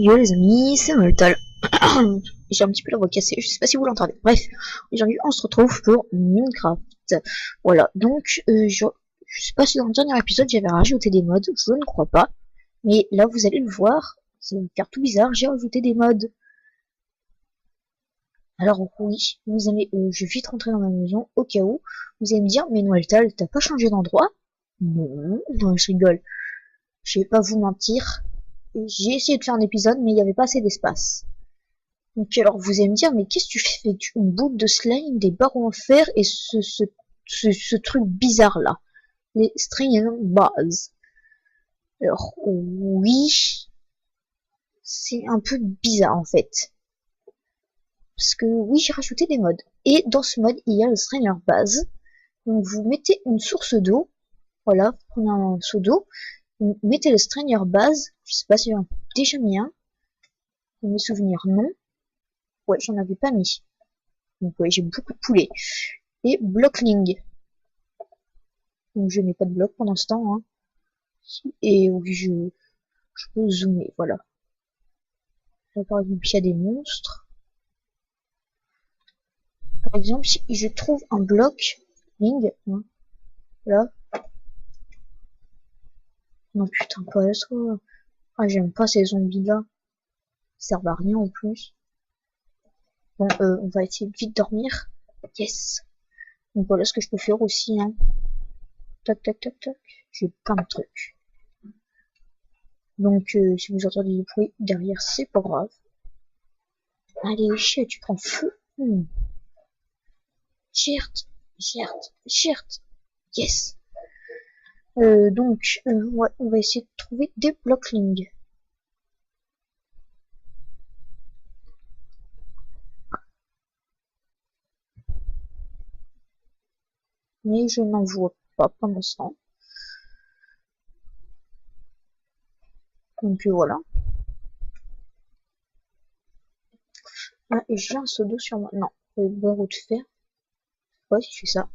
Yo les amis, c'est Moltol. J'ai un petit peu la voix cassée, je sais pas si vous l'entendez. Bref, aujourd'hui on se retrouve pour Minecraft. Voilà, donc je sais pas si dans le dernier épisode j'avais rajouté des mods, je ne crois pas. Mais là vous allez le voir, ça va me faire tout bizarre, j'ai rajouté des mods. Alors oui, vous allez, je vais vite rentrer dans ma maison au cas où. Vous allez me dire, mais Moltol, t'as pas changé d'endroit? Non, non, je rigole. Je vais pas vous mentir. J'ai essayé de faire un épisode, mais il n'y avait pas assez d'espace. Donc alors vous allez me dire, mais qu'est-ce que tu fais? Une boule de slime, des barres en fer et ce truc bizarre là. Les string bars. Alors oui, c'est un peu bizarre en fait. Parce que oui, j'ai rajouté des mods. Et dans ce mode, il y a le strainer base. Donc vous mettez une source d'eau. Voilà, vous prenez un seau d'eau. Vous mettez le strainer base. Je sais pas si j'en ai déjà mis un. Pour mes souvenirs, non. Ouais, j'en avais pas mis. Donc ouais, j'ai beaucoup de poulets. Et blockling. Donc je n'ai pas de bloc pendant ce temps. Hein. Et oui, je peux zoomer, voilà. Là, par exemple, il y a des monstres. Par exemple, si je trouve un bloc, ling, hein, là. Non putain, pas ça. Ah, j'aime pas ces zombies-là. Ils servent à rien en plus. Bon, on va essayer de vite dormir. Yes. Donc voilà ce que je peux faire aussi, hein. Tac, tac, tac, tac. J'ai plein de trucs. Donc, si vous entendez du bruit derrière, c'est pas grave. Allez, chien, tu prends feu. Shirt, shirt. Yes. Donc, ouais, on va essayer de trouver des blocklings. Mais je n'en vois pas pour l'instant. Donc voilà. Ah, et j'ai un seau d'eau sur moi. Non, le barreau de fer. Ouais, si je fais ça.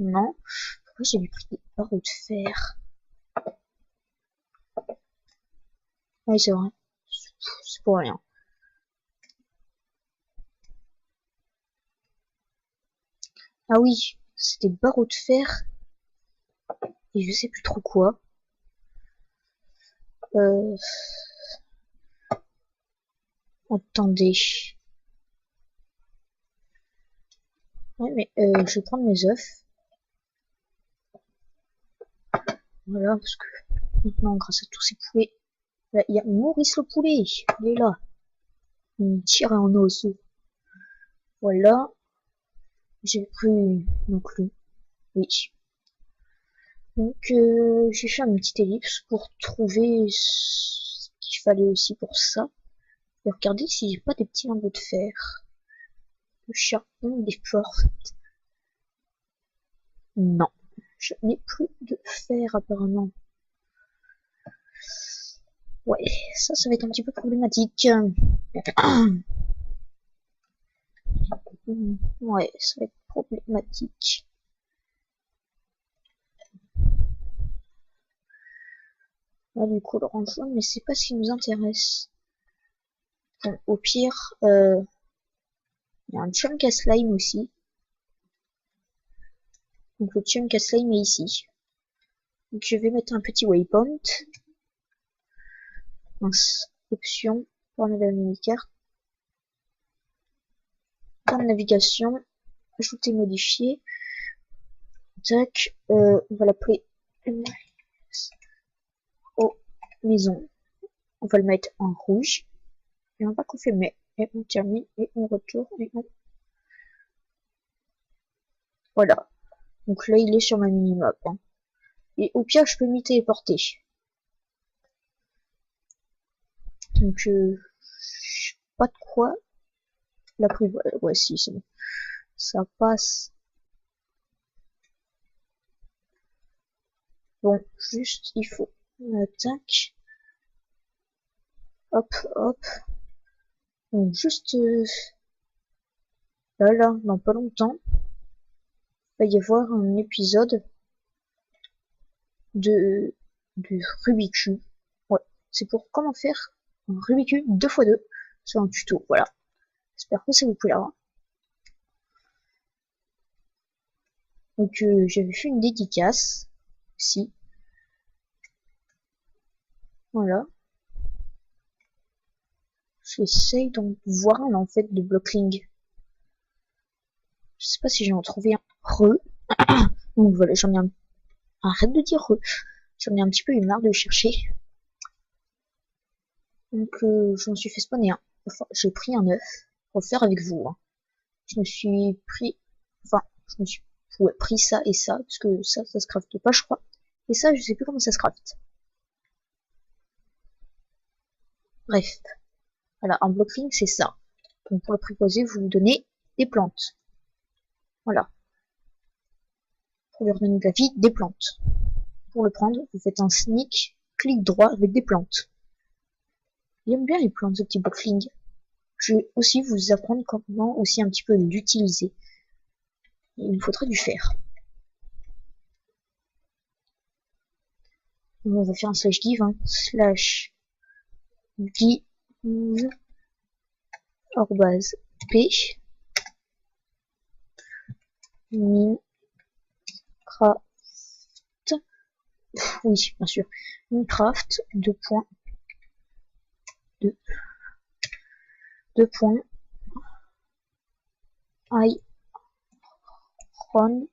Non. Pourquoi j'ai pris des barreaux de fer? Oui, c'est vrai. C'est pour rien. Ah oui, c'est des barreaux de fer. Et je sais plus trop quoi. Euh... Attendez. Ouais, mais je vais prendre mes œufs. Voilà, parce que maintenant, grâce à tous ces poulets, là, il y a Maurice le poulet. Il est là. Il tire en os. Voilà. J'ai pris donc lui. Oui. Donc j'ai fait une petite ellipse pour trouver ce qu'il fallait aussi pour ça. Et regardez si j'ai pas des petits lingots de fer. Le charbon des portes. Non. Je n'ai plus de fer apparemment. Ouais, ça va être un petit peu problématique. Ouais, ça va être problématique. Là, du coup, l'orange jaune, mais c'est pas ce qui nous intéresse. Bon, au pire, il y a un chunk à slime aussi. Donc le chunk à slime est ici. Donc je vais mettre un petit waypoint. Mince. Option. Pour la mini-carte. Dans navigation. Ajouter, modifier. Tac. On va l'appeler aux maisons. On va le mettre en rouge. Et on va confirmer. Et on termine. Et on retourne. Et on... Voilà. Donc là, il est sur ma minimap. Hein. Et au pire, je peux m'y téléporter. Donc, je sais pas de quoi. La prise, ouais, si, c'est bon. Ça passe. Bon, juste, il faut une attaque. Hop, hop. Donc, juste là, dans pas longtemps, il va y avoir un épisode de Rubik's Cube. c'est pour comment faire un Rubik's Cube 2x2 sur un tuto, voilà. J'espère que ça vous plaira. Donc j'avais fait une dédicace aussi. Voilà. J'essaye d'en voir un en fait de Blockling. Je sais pas si j'en ai trouvé un. Donc voilà, j'en ai un. Arrête de dire j'en ai un petit peu eu marre de chercher. Donc j'en suis fait spawner un. Enfin, j'ai pris un œuf pour le faire avec vous. Hein. Je me suis pris. Enfin, je me suis pris ça et ça, parce que ça se crafte pas, je crois. Et ça, je sais plus comment ça se crafte. Bref. Voilà, un Blockling, c'est ça. Donc pour le préposer, vous lui donnez des plantes. Voilà. Pour lui redonner de la vie, des plantes. Pour le prendre, vous faites un sneak, clic droit avec des plantes. Il aime bien les plantes, ce petit Blockling. Je vais aussi vous apprendre comment aussi un petit peu l'utiliser. Il me faudra du fer. On va faire un slash give, hein. Slash give arrobase p minecraft, oui bien sûr, Minecraft 2.2 iron,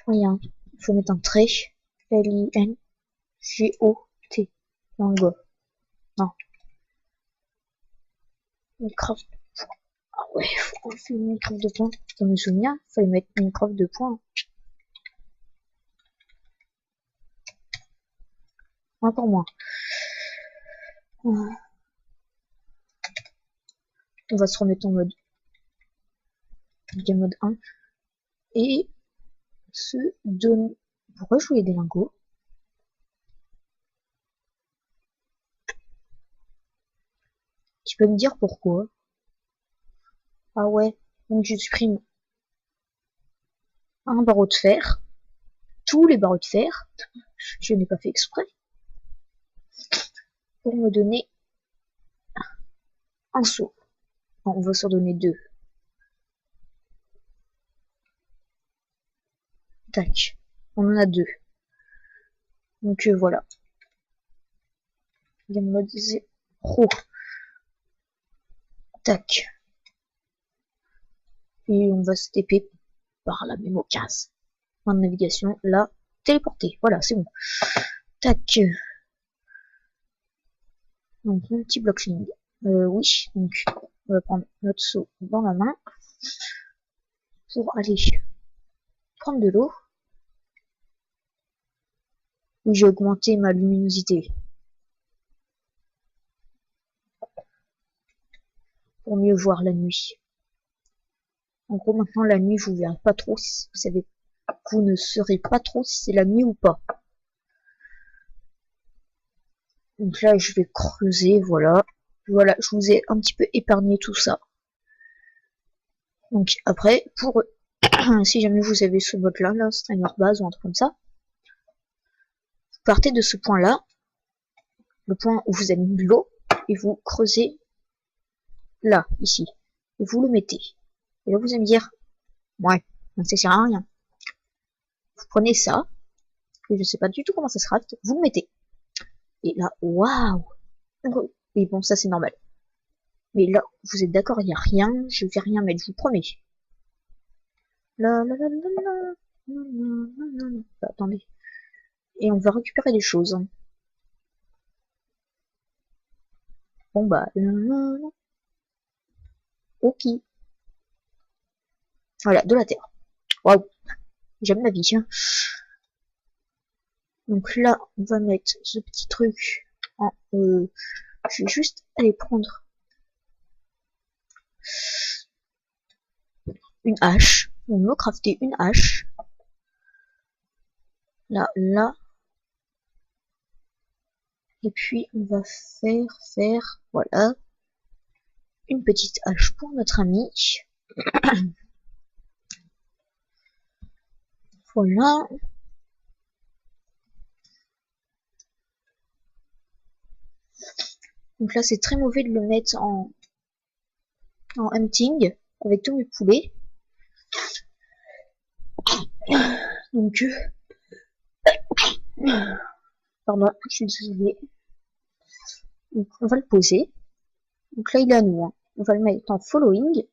rien, il faut mettre un trait, L-I-N-G-O-T, non, Minecraft, ah ouais, faut qu'on fait Minecraft 2 points, dans mes souvenirs, il fallait mettre Minecraft 2 points, encore moins. On va se remettre en mode game mode 1 et se donner. Pourquoi je voulais des lingots? Tu peux me dire pourquoi? Ah ouais, donc je supprime un barreau de fer, tous les barreaux de fer, je n'ai pas fait exprès, pour me donner un seau. Bon, on va s'en donner 2. Tac, on en a 2. Donc voilà. Game mode 0. Tac. Et on va se TP par la même case. Point de navigation, là, téléporté. Voilà, c'est bon. Tac. Donc mon petit Blockling. Oui, donc on va prendre notre seau dans la main pour aller prendre de l'eau. Oui, j'ai augmenté ma luminosité pour mieux voir la nuit. En gros, maintenant la nuit, vous verrez pas trop si vous savez, vous ne saurez pas trop si c'est la nuit ou pas. Donc là, je vais creuser, voilà. Voilà, je vous ai un petit peu épargné tout ça. Donc après, pour si jamais vous avez ce mode là, Streamer base ou un truc comme ça, vous partez de ce point là, le point où vous avez mis de l'eau, et vous creusez là, ici, et vous le mettez. Et là vous allez me dire, ouais, ça sert à rien. Vous prenez ça, que je sais pas du tout comment ça se craft, vous le mettez. Et là, waouh! Et bon, ça c'est normal. Mais là, vous êtes d'accord, il n'y a rien, je vais rien mettre, je vous promets. Là, là, là, là, là, là, là, là, là. Attendez. Et on va récupérer des choses. Bon bah, ok. Voilà, de la terre. Waouh, j'aime ma vie. Hein. Donc là, on va mettre ce petit truc en... je vais juste aller prendre une hache. On va me crafter une hache. Là, là. Et puis, on va faire, voilà, une petite hache pour notre ami. Voilà. Donc là, c'est très mauvais de le mettre en hunting avec tous mes poulets. Donc, pardon, je suis désolée. Donc, on va le poser. Donc là, il est à nous. Hein. On va le mettre en following.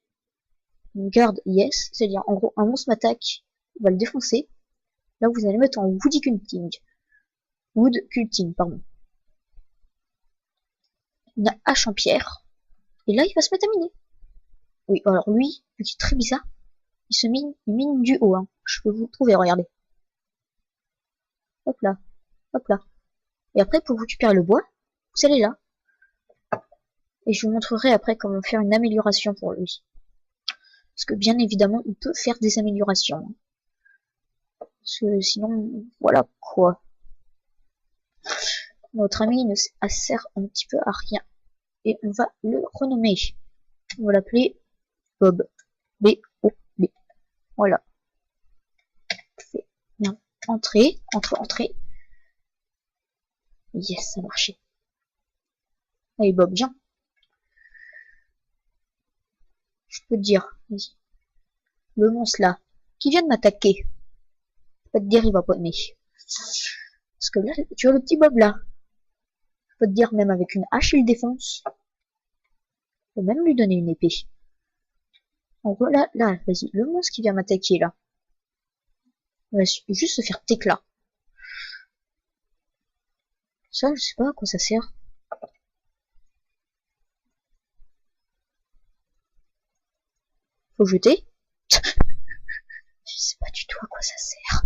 On garde yes, c'est-à-dire en gros, un monstre m'attaque, on va le défoncer. Là, vous allez mettre en woody culting. Wood culting, pardon. On a hache en pierre. Et là, il va se mettre à miner. Oui, alors lui, vu qu'il est très bizarre, il mine du haut. Hein. Je peux vous le prouver, regardez. Hop là, hop là. Et après, pour récupérer le bois, vous allez là. Et je vous montrerai après comment faire une amélioration pour lui. Parce que bien évidemment, il peut faire des améliorations. Parce que sinon, voilà quoi. Notre ami ne sert un petit peu à rien. Et on va le renommer. On va l'appeler Bob. B-O-B. Voilà. Fait bien. Entrée, entrée. Yes, ça a marché. Allez Bob, viens. Je peux te dire, vas-y. Le monstre là, qui vient de m'attaquer. Je peux te dire, il va pas aimer. Parce que là, tu vois le petit Bob là. Je peux te dire, même avec une hache, il défonce. Je peux même lui donner une épée. En gros, là, vas-y, le monstre qui vient m'attaquer là. Il va juste se faire t'éclat. Ça, je sais pas à quoi ça sert. Faut jeter. Je sais pas du tout à quoi ça sert.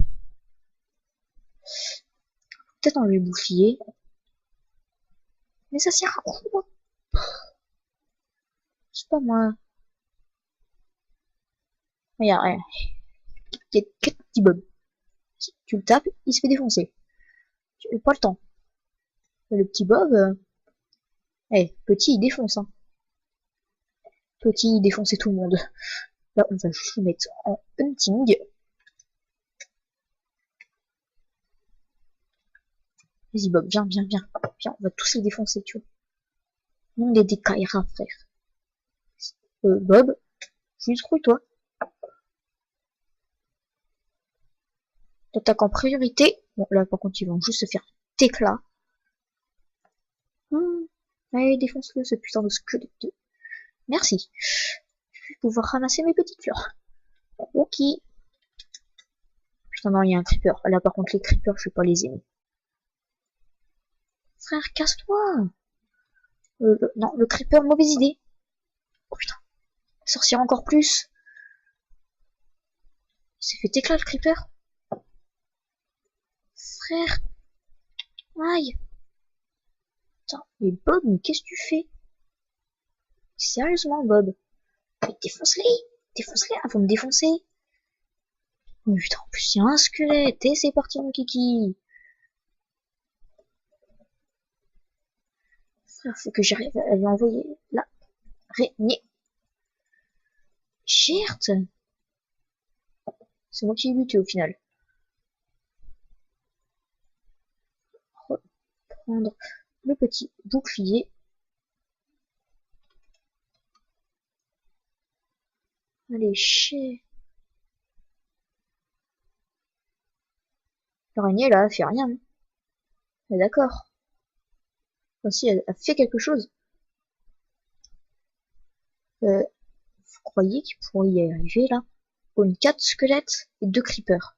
Peut-être enlever le bouclier. Mais ça sert à quoi? Je sais pas moi. Regarde, quel petit Bob. Tu le tapes, il se fait défoncer. Tu n'as pas le temps. Le petit Bob, petit, il défonce. Hein. Petit, il défonçait tout le monde. Là, on va juste le mettre en hunting. Vas-y Bob, viens. Viens, on va tous les défoncer, tu vois. On les décaillera, frère. Bob, juste rouille-toi. T'attaques en priorité. Bon, là, par contre, ils vont juste se faire t'éclat. Allez, défonce-le, ce putain de squelette. Merci. Je vais pouvoir ramasser mes petites fleurs. Ok. Putain, non, il y a un creeper. Là, par contre, les creepers, je vais pas les aimer. Frère, casse-toi. Non, le creeper, mauvaise idée. Oh putain. Sorcière encore plus. Il s'est fait éclat, le creeper. Frère. Aïe. Putain, mais Bob, mais qu'est-ce que tu fais? Sérieusement, Bob. Mais défonce-les. Défonce-les avant de me défoncer. Oh putain, en plus, il y a un squelette. Et c'est parti, mon kiki. Frère, faut que j'arrive à lui envoyer la araignée. Cherte. C'est moi qui ai buté au final. Reprendre le petit bouclier. Allez, chier. L'araignée, là, elle fait rien. Mais d'accord. Enfin, si, elle a fait quelque chose. Vous croyez qu'il pourrait y arriver, là? Pour une 4 squelettes et 2 creepers.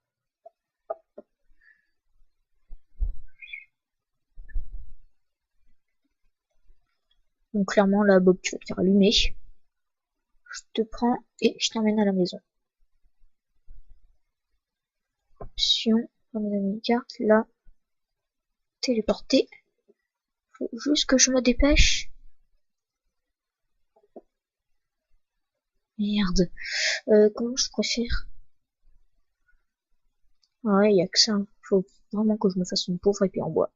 Donc clairement, là, Bob, tu vas te faire allumer. Je te prends et je t'emmène à la maison. Option, on a une carte, là. Téléporter. Faut juste que je me dépêche. Merde. Comment je préfère? Ouais, y a que ça. Faut vraiment que je me fasse une pauvre épée en bois.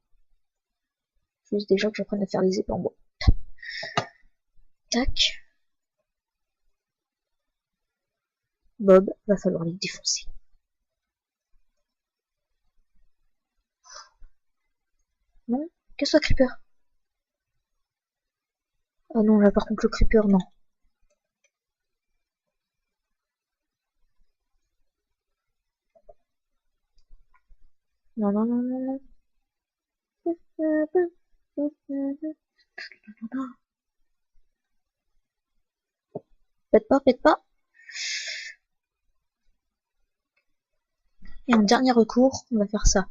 Juste déjà que j'apprenne à faire des épées en bois. Tac. Bob, va falloir les défoncer. Non? Casse-toi, Creeper. Ah non, là par contre le creeper, non. Non, non, non, non, non. Pète pas, pète pas. Et en dernier recours, on va faire ça.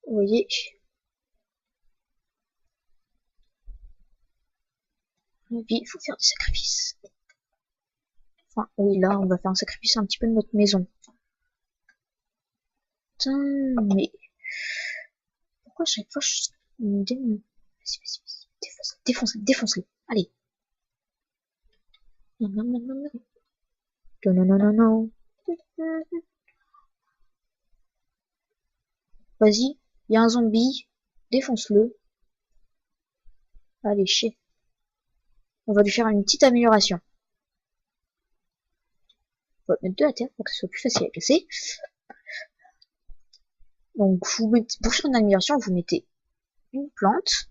Vous voyez, la vie, il faut faire des sacrifices. Enfin, oui, là, on va faire un sacrifice un petit peu de notre maison. Putain, mais pourquoi chaque fois je... Vas-y, vas-y, défonce-le, défonce-le. Allez. Non, non, non, non, non. Non, non, non, non, non. Vas-y, il y a un zombie. Défonce-le. Allez, chier. On va lui faire une petite amélioration. On va mettre deux à terre pour que ce soit plus facile à casser. Donc, vous mettez, pour faire une amélioration, vous mettez une plante.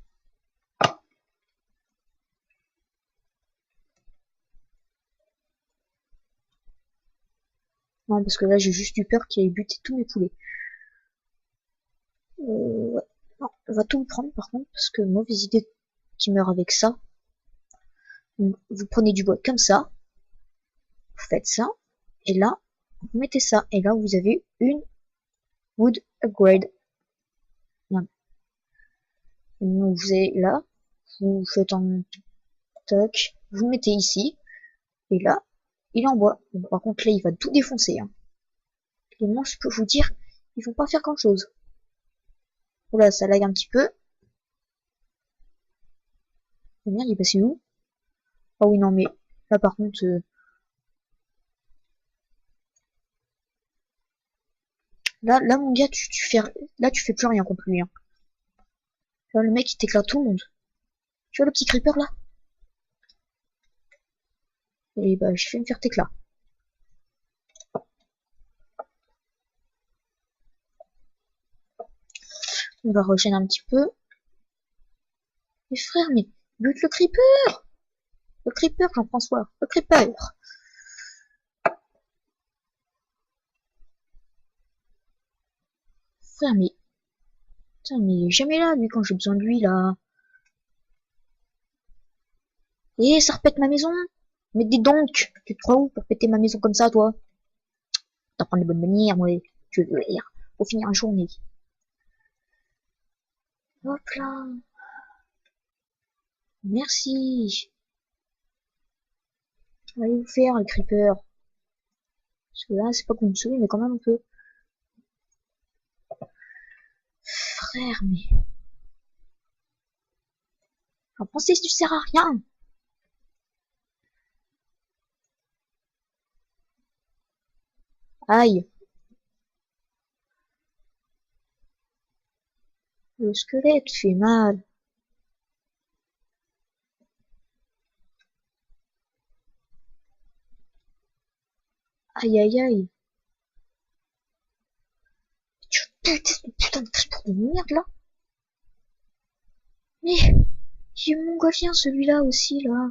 Non, parce que là, j'ai juste eu peur qu'il ait buté tous mes poulets. Ouais. Non, on va tout prendre par contre, parce que mauvaise idée qui meurt avec ça. Donc, vous prenez du bois comme ça, vous faites ça, et là, vous mettez ça, et là, vous avez une wood upgrade. Non. Donc, vous avez là, vous faites un toc, vous mettez ici, et là, il est en bois. Bon, par contre, là, il va tout défoncer. Hein. Et moi, je peux vous dire, ils vont pas faire grand chose. Oula, ça lag un petit peu. Oh merde, il est passé où? Ah oui, non, mais là, par contre, là, mon gars, là, tu fais plus rien contre lui. Hein. Là, le mec, il t'éclate tout le monde. Tu vois le petit creeper là? Et bah, je vais me faire t'éclat. On va rechaîner un petit peu. Mais frère, mais bute le creeper! Le creeper, Jean-François. Le creeper! Frère, mais... Putain, mais il est jamais là, lui, quand j'ai besoin de lui, là. Eh, ça repète ma maison! Mais dis donc! Tu te crois où pour péter ma maison comme ça, toi? T'apprends les bonnes manières, moi. Tu veux dire. Faut finir la journée. Hop là! Merci! Allez vous faire, le creeper. Parce que là, c'est pas qu'on me sourit, mais quand même un peu. Frère, mais... En français, tu sers à rien! Aïe! Le squelette fait mal. Aïe aïe aïe. Tu détestes ce putain de creeper de merde là. Mais il est mongolien celui-là aussi là.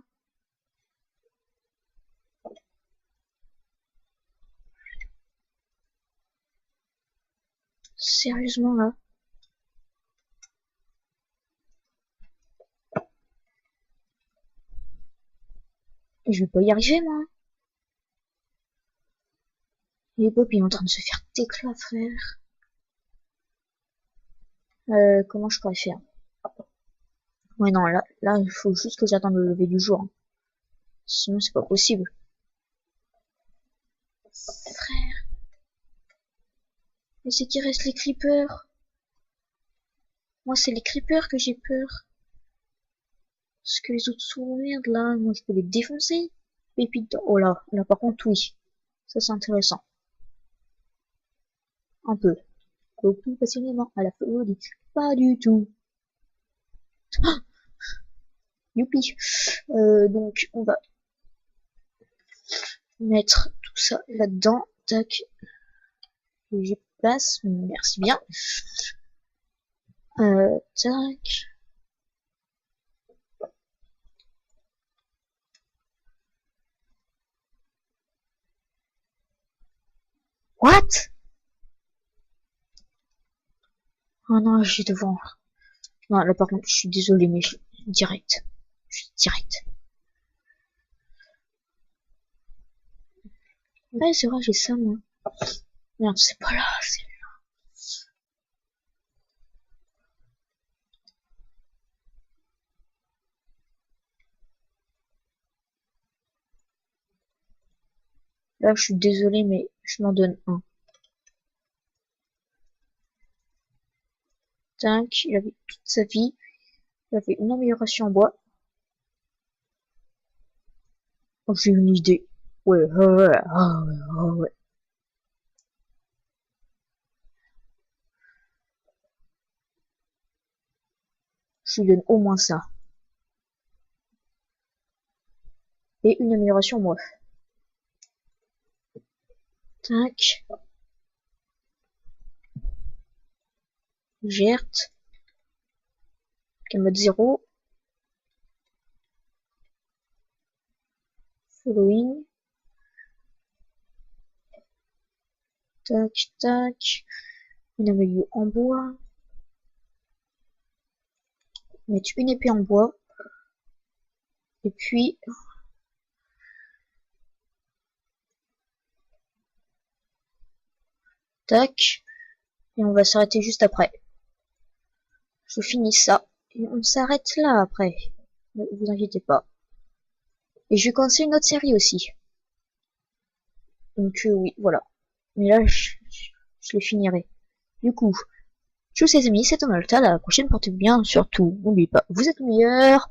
Sérieusement là. Et je vais pas y arriver moi. Et Bob il est en train de se faire t'éclat frère. Comment je pourrais faire? Ouais non là il faut juste que j'attende le lever du jour. Hein. Sinon c'est pas possible. Frère. Mais c'est qu'il reste les creepers. Moi c'est les creepers que j'ai peur. Parce que les autres sont merde là, moi je peux les défoncer. Et puis oh là par contre oui. Ça c'est intéressant. Un peu. Beaucoup passionnément à la folie. Pas du tout. Ah, youpi. Donc on va mettre tout ça là-dedans. Tac. J'ai place. Merci bien. Tac. What? Oh non, je vais devoir... Non, là par contre, je suis désolé, mais direct. Direct. Ouais, c'est vrai, j'ai ça, moi. Merde, c'est pas là, c'est... Là, je suis désolé, mais je m'en donne un. Tac, il avait toute sa vie. Il avait une amélioration en bois. Oh, j'ai une idée. Ouais, ouais, ouais, ah ouais, ah ouais. Je lui donne au moins ça. Et une amélioration en bois. Tac. Gerte. Mode 0. Following. Tac, tac. Une amélioration en bois. Mettre une épée en bois. Et puis... Tac. Et on va s'arrêter juste après. Je finis ça. Et on s'arrête là après. Ne vous inquiétez pas. Et je vais commencer une autre série aussi. Donc oui, voilà. Mais là, je les finirai. Du coup, je vous les amis, c'est Tomalta, à la prochaine, portez-vous bien, surtout, n'oubliez pas, vous êtes meilleurs.